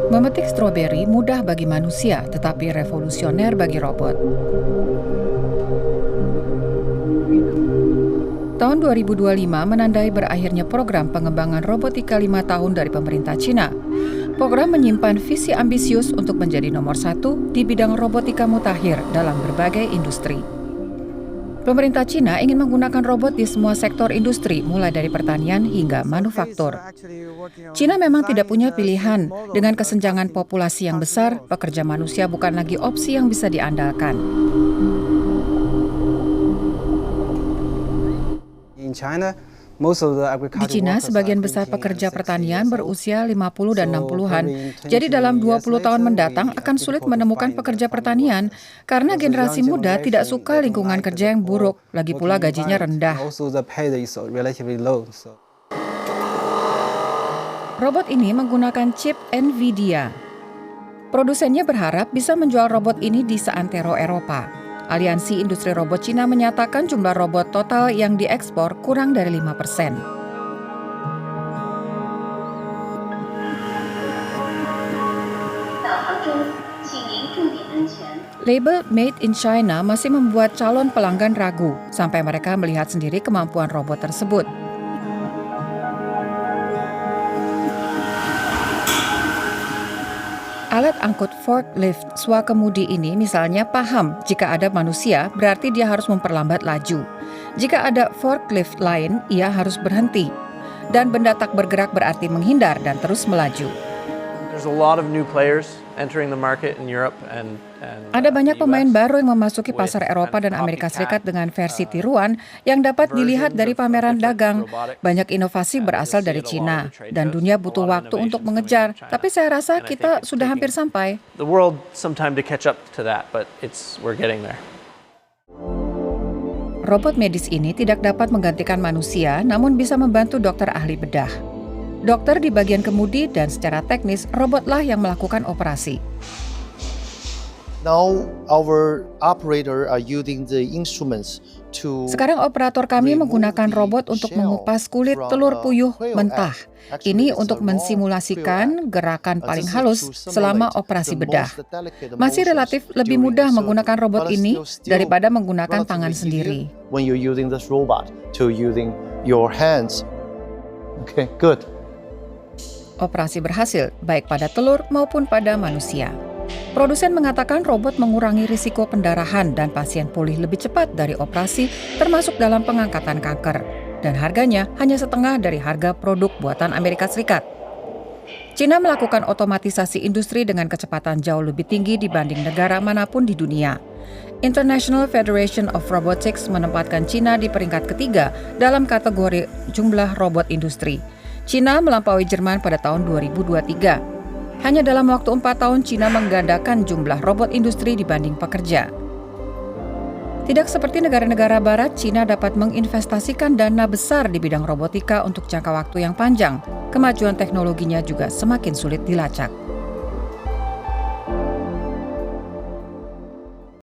Memetik stroberi mudah bagi manusia, tetapi revolusioner bagi robot. Tahun 2025 menandai berakhirnya program pengembangan robotika 5 tahun dari pemerintah Cina. Program menyimpan visi ambisius untuk menjadi nomor 1 di bidang robotika mutakhir dalam berbagai industri. Pemerintah Cina ingin menggunakan robot di semua sektor industri, mulai dari pertanian hingga manufaktur. Cina memang tidak punya pilihan. Dengan kesenjangan populasi yang besar, pekerja manusia bukan lagi opsi yang bisa diandalkan. Di Cina, sebagian besar pekerja pertanian berusia 50 dan 60-an. Jadi dalam 20 tahun mendatang akan sulit menemukan pekerja pertanian karena generasi muda tidak suka lingkungan kerja yang buruk, lagi pula gajinya rendah. Robot ini menggunakan chip NVIDIA. Produsennya berharap bisa menjual robot ini di seantero Eropa. Aliansi Industri Robot Cina menyatakan jumlah robot total yang diekspor kurang dari 5%. Label Made in China masih membuat calon pelanggan ragu sampai mereka melihat sendiri kemampuan robot tersebut. Alat angkut forklift swakemudi ini misalnya paham jika ada manusia berarti dia harus memperlambat laju. Jika ada forklift lain, ia harus berhenti. Dan benda tak bergerak berarti menghindar dan terus melaju. Ada banyak pemain baru yang memasuki pasar Eropa dan Amerika Serikat dengan versi tiruan yang dapat dilihat dari pameran dagang. Banyak inovasi berasal dari Cina dan dunia butuh waktu untuk mengejar. Tapi saya rasa kita sudah hampir sampai. Robot medis ini tidak dapat menggantikan manusia, namun bisa membantu dokter ahli bedah. Dokter di bagian kemudi dan secara teknis, robotlah yang melakukan operasi. Sekarang operator kami menggunakan robot untuk mengupas kulit telur puyuh mentah. Ini untuk mensimulasikan gerakan paling halus selama operasi bedah. Masih relatif lebih mudah menggunakan robot ini daripada menggunakan tangan sendiri. Operasi berhasil, baik pada telur maupun pada manusia. Produsen mengatakan robot mengurangi risiko pendarahan dan pasien pulih lebih cepat dari operasi, termasuk dalam pengangkatan kanker. Dan harganya hanya setengah dari harga produk buatan Amerika Serikat. Cina melakukan otomatisasi industri dengan kecepatan jauh lebih tinggi dibanding negara manapun di dunia. International Federation of Robotics menempatkan Cina di peringkat ketiga dalam kategori jumlah robot industri. Cina melampaui Jerman pada tahun 2023. Hanya dalam waktu 4 tahun Cina menggandakan jumlah robot industri dibanding pekerja. Tidak seperti negara-negara barat, Cina dapat menginvestasikan dana besar di bidang robotika untuk jangka waktu yang panjang. Kemajuan teknologinya juga semakin sulit dilacak.